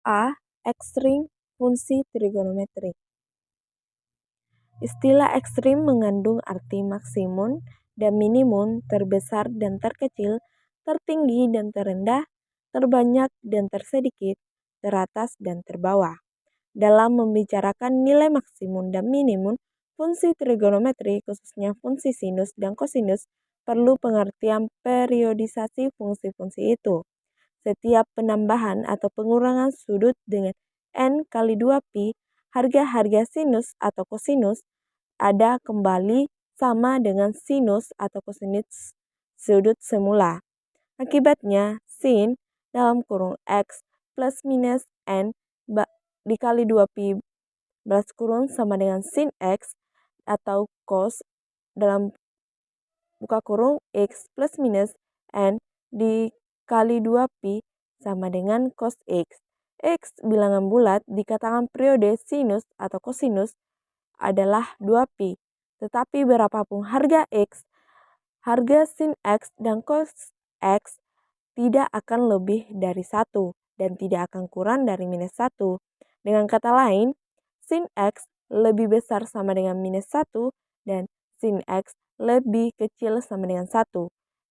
A. Ekstrim fungsi trigonometri. Istilah ekstrim mengandung arti maksimum dan minimum, terbesar dan terkecil, tertinggi dan terendah, terbanyak dan tersedikit, teratas dan terbawah. Dalam membicarakan nilai maksimum dan minimum, fungsi trigonometri, khususnya fungsi sinus dan kosinus, perlu pengertian periodisasi fungsi-fungsi itu. Setiap penambahan atau pengurangan sudut dengan n kali 2pi, harga-harga sinus atau kosinus ada kembali sama dengan sinus atau kosinus sudut semula. Akibatnya, sin dalam kurung x plus minus n dikali 2pi balas kurung sama dengan sin x atau cos dalam buka kurung x plus minus n dikali 2pi sama dengan cos x. X bilangan bulat dikatakan periode sinus atau kosinus adalah 2pi. Tetapi berapapun harga x, harga sin x dan cos x tidak akan lebih dari 1 dan tidak akan kurang dari minus 1. Dengan kata lain, sin x lebih besar sama dengan minus 1 dan sin x lebih kecil sama dengan 1.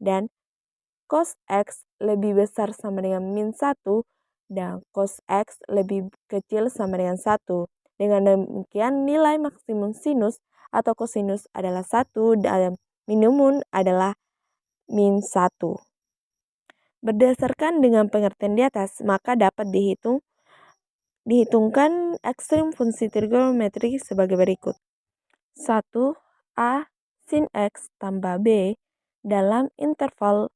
Dan cos x lebih besar sama dengan min 1 dan cos x lebih kecil sama dengan 1. Dengan demikian nilai maksimum sinus atau kosinus adalah 1 dan minimum adalah min 1. Berdasarkan dengan pengertian di atas, maka dapat dihitungkan ekstrim fungsi trigonometri sebagai berikut. 1. A sin x tambah B dalam interval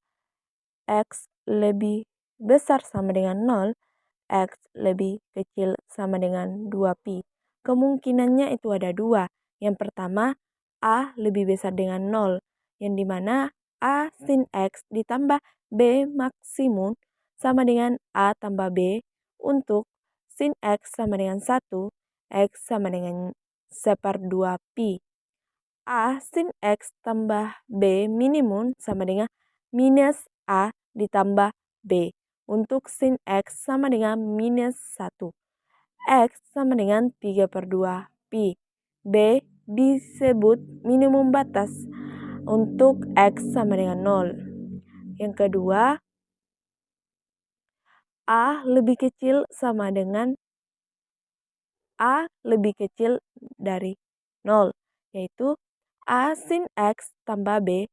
x lebih besar sama dengan 0, x lebih kecil sama dengan 2pi. Kemungkinannya itu ada dua. Yang pertama, A lebih besar dengan 0, yang dimana A sin x ditambah B maksimum sama dengan A tambah B untuk sin x sama dengan 1, x sama dengan 1/2pi. A sin x tambah B minimum sama dengan minus A ditambah B untuk sin x sama dengan minus 1. X sama dengan 3/2pi. B disebut minimum batas untuk x sama dengan 0. Yang kedua, A lebih kecil sama dengan A lebih kecil dari 0, yaitu A sin x tambah B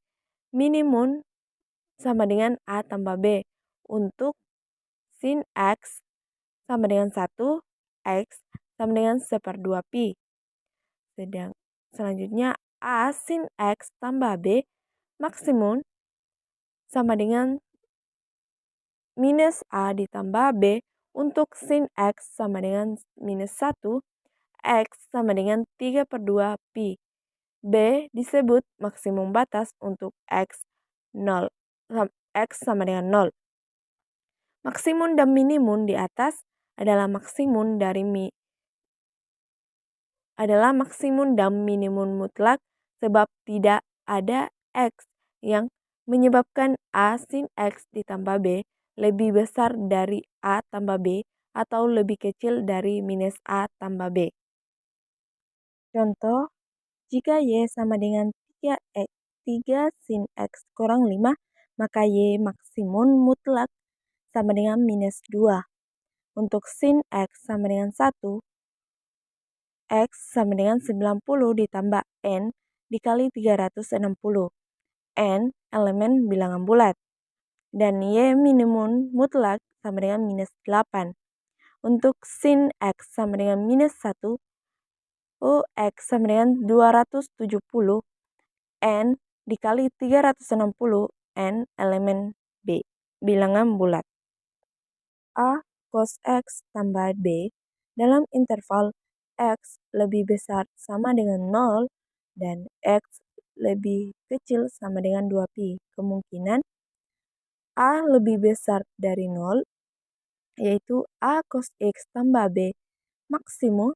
minimum sama dengan A tambah B untuk sin x sama dengan 1, x sama dengan 1/2pi. Selanjutnya A sin x tambah B maksimum sama dengan minus A ditambah B untuk sin x sama dengan minus 1, x sama dengan 3/2pi. B disebut maksimum batas untuk x sama dengan 0. Maksimum dan minimum di atas adalah maksimum dan minimum mutlak sebab tidak ada x yang menyebabkan A sin x ditambah B lebih besar dari A tambah B atau lebih kecil dari minus A tambah B. Contoh, jika Y sama dengan 3 sin X kurang 5, maka Y maksimum mutlak sama dengan minus 2. Untuk sin X sama dengan 1, X sama dengan 90 ditambah N dikali 360. N elemen bilangan bulat. Dan Y minimum mutlak sama dengan minus 8. Untuk sin X sama dengan minus 1, X sama dengan 270, N dikali 360, N elemen B, bilangan bulat. A cos X tambah B dalam interval X lebih besar sama dengan 0 dan X lebih kecil sama dengan 2pi. Kemungkinan A lebih besar dari 0, yaitu A cos X tambah B maksimum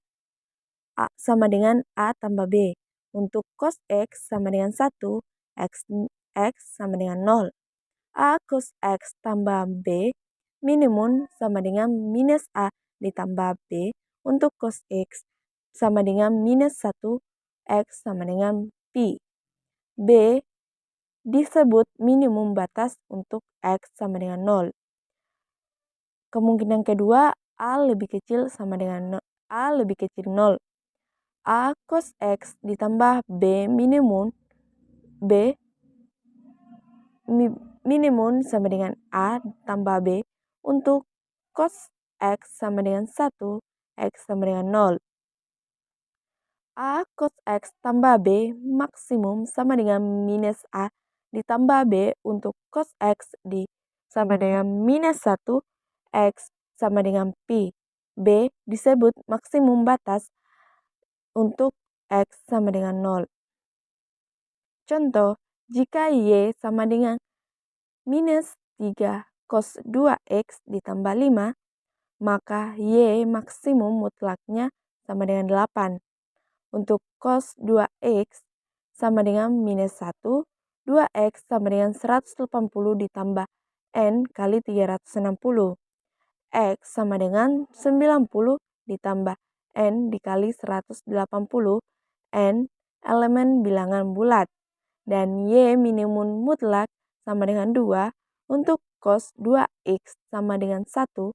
A sama dengan A tambah B. Untuk cos X sama dengan 1, X sama dengan 0. A cos X tambah B minimum sama dengan minus A ditambah B untuk cos X sama dengan minus 1, X sama dengan pi. B disebut minimum batas untuk X sama dengan 0. Kemungkinan kedua, A lebih kecil sama dengan A lebih kecil 0. A cos X ditambah B minimum sama dengan A tambah B untuk cos X sama dengan 1, X sama dengan 0. A cos X tambah B maksimum sama dengan minus A ditambah B untuk cos X sama dengan minus 1, X sama dengan pi. B disebut maksimum batas untuk X sama dengan 0. Contoh, jika Y sama dengan minus 3 cos 2X ditambah 5, maka Y maksimum mutlaknya sama dengan 8. Untuk cos 2X sama dengan minus 1, 2X sama dengan 180 ditambah N kali 360. X sama dengan 90 ditambah N dikali 180, N elemen bilangan bulat. Dan Y minimum mutlak sama dengan 2 untuk cos 2X sama dengan 1,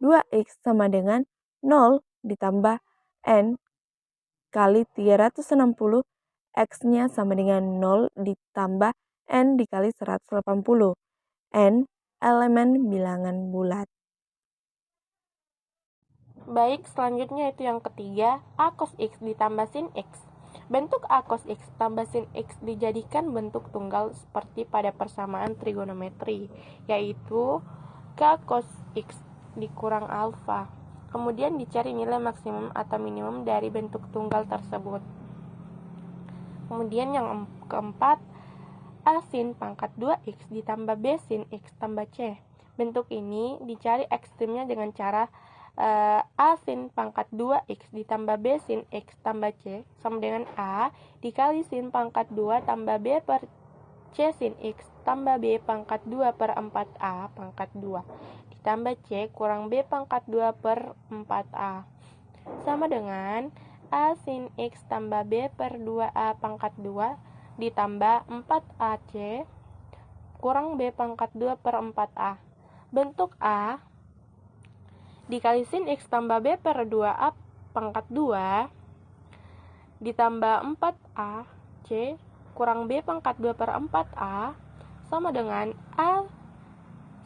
2X sama dengan 0 ditambah N kali 360, X-nya sama dengan 0 ditambah N dikali 180. N elemen bilangan bulat. Baik, selanjutnya itu yang ketiga, A cos X ditambah sin X. Bentuk A cos X tambah sin X dijadikan bentuk tunggal seperti pada persamaan trigonometri, yaitu K cos X dikurang alfa. Kemudian dicari nilai maksimum atau minimum dari bentuk tunggal tersebut. Kemudian yang keempat, A sin pangkat 2X ditambah B sin X tambah C. Bentuk ini dicari ekstrimnya dengan cara A sin pangkat 2X ditambah B sin X tambah C sama dengan A dikali sin pangkat 2 tambah B per C sin X tambah B pangkat 2 per 4A pangkat 2 ditambah C kurang B pangkat 2 per 4A sama dengan A sin X tambah B per 2A pangkat 2 ditambah 4AC kurang B pangkat 2 per 4A. Bentuk A dikali sin X tambah B per 2A pangkat 2 ditambah 4A C kurang B pangkat 2 per 4A sama dengan A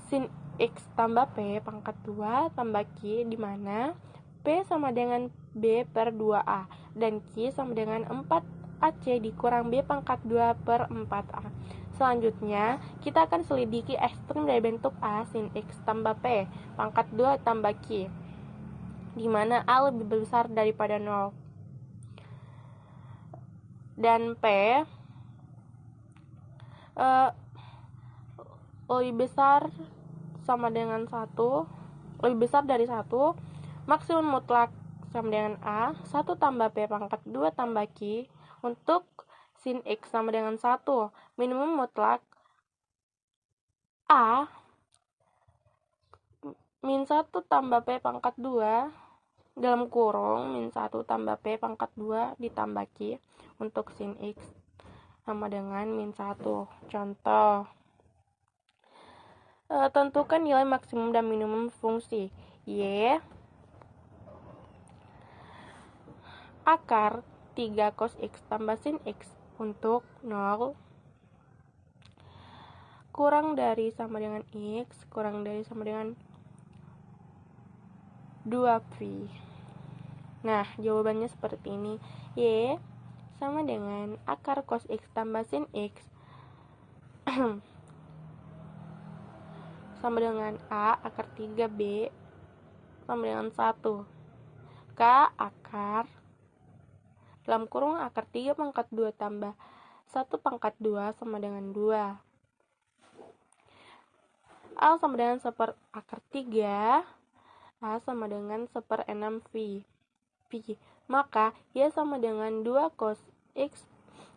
sin X tambah P pangkat 2 tambah Q, di mana P sama dengan B per 2A dan Q sama dengan 4AC dikurang B pangkat 2 per 4A. Selanjutnya, kita akan selidiki ekstrim dari bentuk A sin X tambah P pangkat 2 tambah Q, di mana A lebih besar daripada 0. Dan P lebih besar sama dengan 1, lebih besar dari 1, maksimum mutlak sama dengan A, 1 tambah P pangkat 2 tambah Q, untuk sin X sama dengan 1, minimum mutlak A, min 1 tambah P pangkat 2, dalam kurung, min 1 tambah P pangkat 2 ditambah Q, untuk sin X sama dengan min 1. Contoh, tentukan nilai maksimum dan minimum fungsi Y akar 3 cos X tambah sin X untuk 0 kurang dari sama dengan X kurang dari sama dengan 2pi. Nah, jawabannya seperti ini. Y sama dengan akar cos X tambah sin X sama dengan A akar 3B sama dengan 1. K akar dalam kurung akar 3 pangkat 2 tambah 1 pangkat 2 sama dengan 2. A sama dengan 1 akar 3. A sama dengan 1/6 pi. Maka Y sama dengan 2 cos X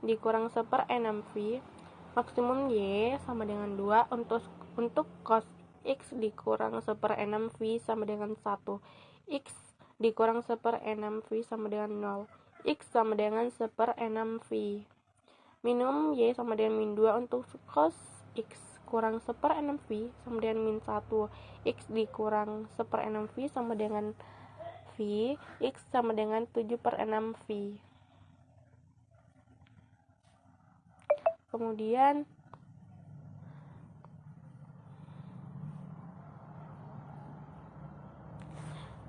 dikurang 1/6 pi. Maksimum Y sama dengan 2 untuk cos X dikurang 1/6 pi sama dengan 1. X dikurang 1/6V sama dengan 0. X sama dengan 1/6V. Minimum Y sama dengan min 2 untuk cos X kurang 1/6V sama dengan min 1. X dikurang 1/6V sama dengan V. X sama dengan 7/6V. Kemudian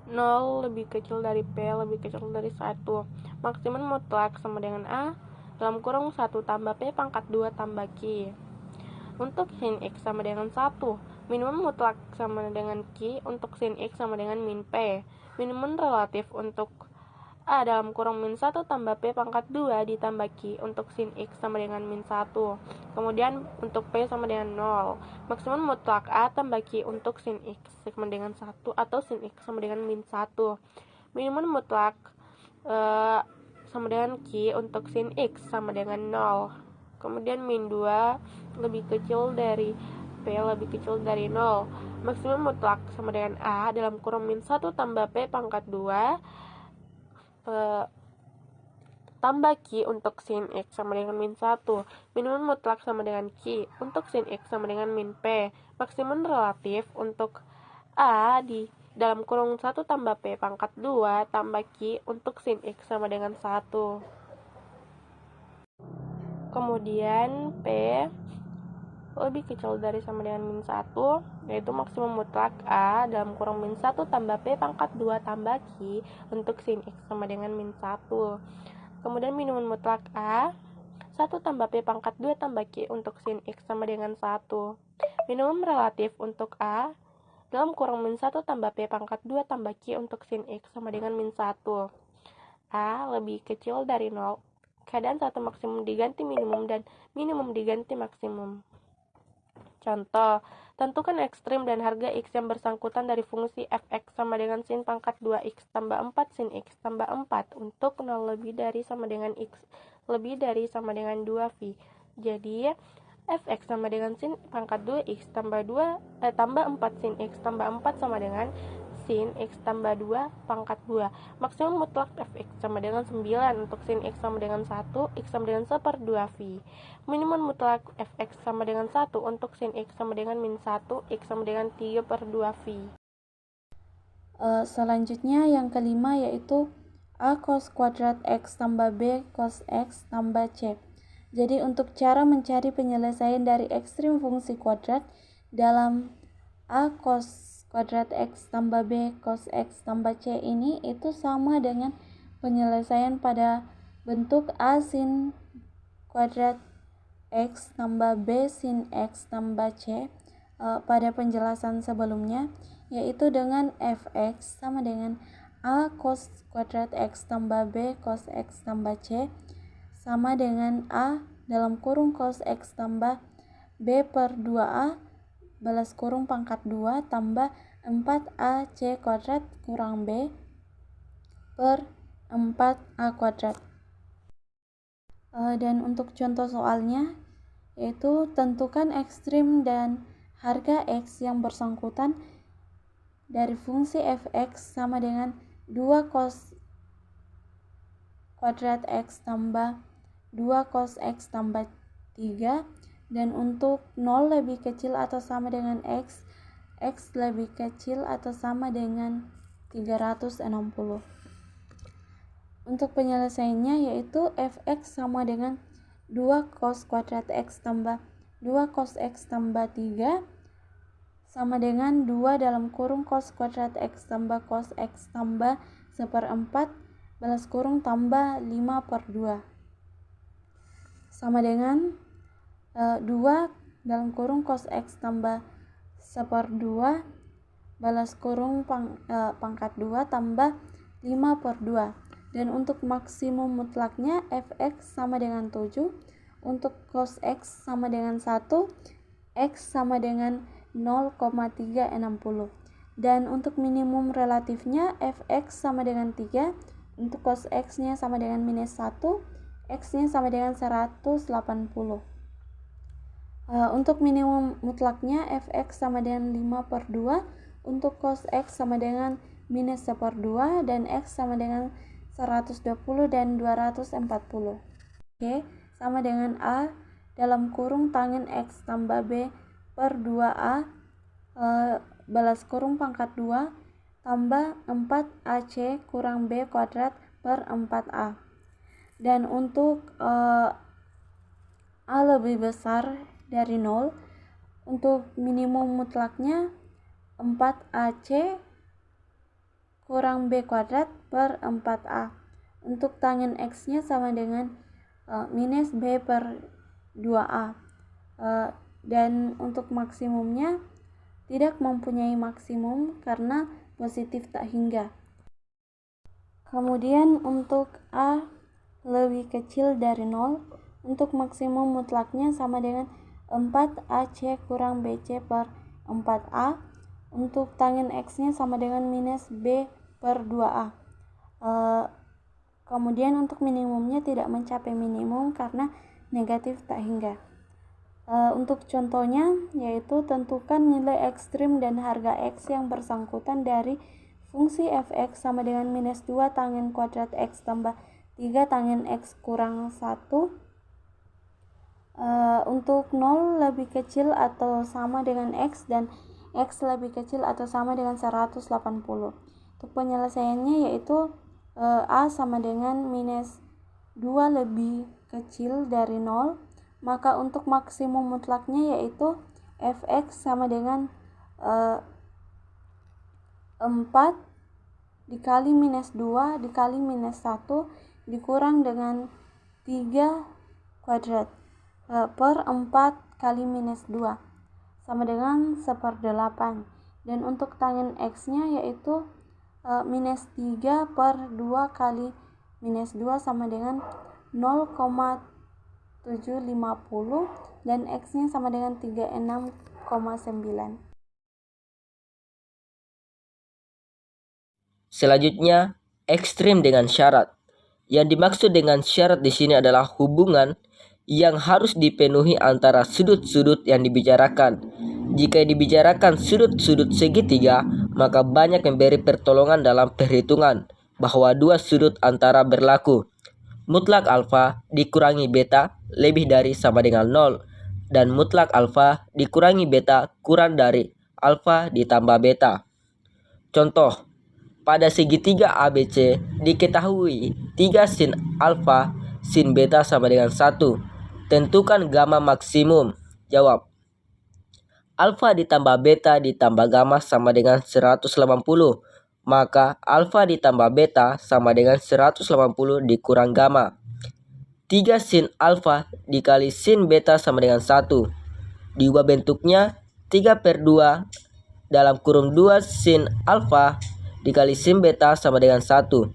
nol lebih kecil dari P lebih kecil dari 1. Maksimum mutlak sama dengan A dalam kurung 1 tambah P pangkat 2 tambah Q. Untuk sin X sama dengan 1. Minimum mutlak sama dengan Q untuk sin X sama dengan min P. Minimum relatif untuk A dalam kurung min 1 tambah P pangkat 2 ditambah Q untuk sin X sama dengan min 1. Kemudian untuk P sama dengan 0. Maksimum mutlak A tambah Q untuk sin X sama dengan 1 atau sin X sama dengan min 1. Minimum mutlak sama dengan Q untuk sin X sama dengan 0. Kemudian min 2 lebih kecil dari P lebih kecil dari 0. Maksimum mutlak sama dengan A dalam kurung min 1 tambah P pangkat 2 tambah Q untuk sin X sama dengan min 1. Minimum mutlak sama dengan Q untuk sin X sama dengan min P. Maksimum relatif untuk A di dalam kurung 1 tambah P pangkat 2 tambah Q untuk sin X sama dengan 1. Kemudian P lebih kecil dari sama dengan min 1, yaitu maksimum mutlak A dalam kurung min 1 tambah P pangkat 2 tambah Q untuk sin X sama dengan min 1. Kemudian minimum mutlak A 1 tambah P pangkat 2 tambah Q untuk sin X sama dengan 1. Minimum relatif untuk A dalam kurung min 1 tambah P pangkat 2 tambah Q untuk sin X sama dengan min 1. A lebih kecil dari 0. Keadaan 1 maksimum diganti minimum dan minimum diganti maksimum. Contoh, tentukan ekstrim dan harga X yang bersangkutan dari fungsi fx sama dengan sin pangkat 2x tambah 4 sin X tambah 4 untuk 0 lebih dari sama dengan X lebih dari sama dengan 2V. Jadi, fx sama dengan sin pangkat 2x tambah 4 sin X tambah 4 sama dengan sin X tambah 2 pangkat 2. Maksimum mutlak fx sama dengan 9 untuk sin X sama dengan 1, X sama dengan 1/2V. Minimum mutlak fx sama dengan 1 untuk sin X sama dengan min 1, X sama dengan 3/2V. Selanjutnya yang kelima yaitu A cos kuadrat X tambah B cos X tambah C. Jadi untuk cara mencari penyelesaian dari ekstrim fungsi kuadrat dalam A cos kuadrat X tambah B cos X tambah C ini itu sama dengan penyelesaian pada bentuk A sin kuadrat X tambah B sin X tambah C pada penjelasan sebelumnya, yaitu dengan fx sama dengan A cos kuadrat X tambah B cos X tambah C sama dengan A dalam kurung cos X tambah B per 2A balas kurung pangkat 2 tambah 4AC kuadrat kurang B per 4A kuadrat. Dan untuk contoh soalnya yaitu tentukan ekstrim dan harga X yang bersangkutan dari fungsi fx sama dengan 2 cos kuadrat X tambah 2 cos X tambah 3, dan untuk 0 lebih kecil atau sama dengan X, X lebih kecil atau sama dengan 360. Untuk penyelesaiannya yaitu fx sama dengan 2 cos kuadrat X tambah 2 cos X tambah 3 sama dengan 2 dalam kurung cos kuadrat X tambah cos X tambah 1/4 balas kurung tambah 5/2 sama dengan 2 dalam kurung cos X tambah 1/2 balas kurung pangkat 2 tambah 5/2. Dan untuk maksimum mutlaknya fx sama dengan 7, untuk cos X sama dengan 1, X sama dengan 0,360. Dan untuk minimum relatifnya fx sama dengan 3, untuk cos X nya sama dengan minus 1, X nya sama dengan 180. Untuk minimum mutlaknya fx sama dengan 5/2, untuk cos X sama dengan minus 1/2 dan X sama dengan 120 dan 240. Oke, sama dengan A dalam kurung tangen X tambah B per 2A balas kurung pangkat 2 tambah 4AC kurang B kuadrat per 4A. Dan untuk A lebih besar dari 0, untuk minimum mutlaknya 4AC kurang B kuadrat per 4A. Untuk tangen X-nya sama dengan minus B per 2A. Dan untuk maksimumnya tidak mempunyai maksimum karena positif tak hingga. Kemudian untuk A lebih kecil dari 0, untuk maksimum mutlaknya sama dengan 4AC kurang BC per 4A. Untuk tangen X-nya sama dengan minus B per 2A. Kemudian untuk minimumnya tidak mencapai minimum karena negatif tak hingga. Untuk contohnya yaitu tentukan nilai ekstrim dan harga X yang bersangkutan dari fungsi fx sama dengan minus 2 tangen kuadrat X tambah 3 tangen X kurang 1. Untuk 0 lebih kecil atau sama dengan X dan X lebih kecil atau sama dengan 180. Untuk penyelesaiannya yaitu A sama dengan minus 2 lebih kecil dari 0, maka untuk maksimum mutlaknya yaitu fx sama dengan 4 dikali minus 2 dikali minus 1 dikurang dengan 3 kuadrat per 4 kali minus 2 sama dengan 1/8. Dan untuk tangen X-nya yaitu minus 3 per 2 kali minus 2 sama dengan 0,750 dan X-nya sama dengan 36,9. Selanjutnya, ekstrim dengan syarat. Yang dimaksud dengan syarat di sini adalah hubungan yang harus dipenuhi antara sudut-sudut yang dibicarakan. Jika dibicarakan sudut-sudut segitiga, maka banyak memberi pertolongan dalam perhitungan bahwa dua sudut antara berlaku. Mutlak alfa dikurangi beta lebih dari sama dengan 0 dan mutlak alfa dikurangi beta kurang dari alfa ditambah beta. Contoh, pada segitiga ABC diketahui 3 sin alfa sin beta sama dengan 1. Tentukan gamma maksimum. Jawab. Alfa ditambah beta ditambah gamma sama dengan 180. Maka alfa ditambah beta sama dengan 180 dikurang gamma. 3 sin alfa dikali sin beta sama dengan 1. Diubah bentuknya 3/2 dalam kurung 2 sin alfa dikali sin beta sama dengan 1.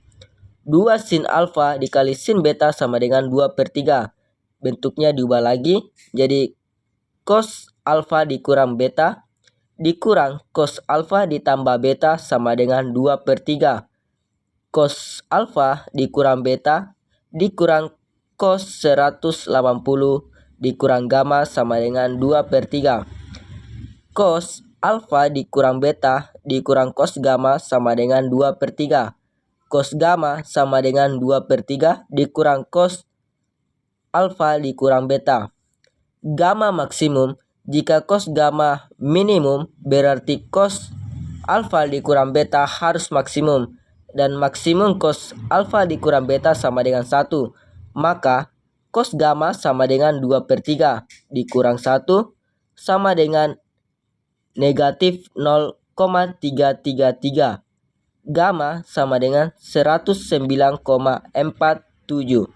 2 sin alfa dikali sin beta sama dengan 2/3. Bentuknya diubah lagi jadi cos alfa dikurang beta dikurang cos alfa ditambah beta sama dengan 2/3. Cos alfa dikurang beta dikurang cos 180 dikurang gamma sama dengan 2/3. Cos alfa dikurang beta dikurang cos gamma sama dengan 2/3. Cos gamma sama dengan 2/3 dikurang cos alfa dikurang beta. Gamma maksimum. Jika cos gamma minimum, berarti cos alfa dikurang beta harus maksimum. Dan maksimum cos alfa dikurang beta sama dengan 1. Maka cos gamma sama dengan 2/3 dikurang 1 sama dengan negatif 0,333. Gamma sama dengan 109,47.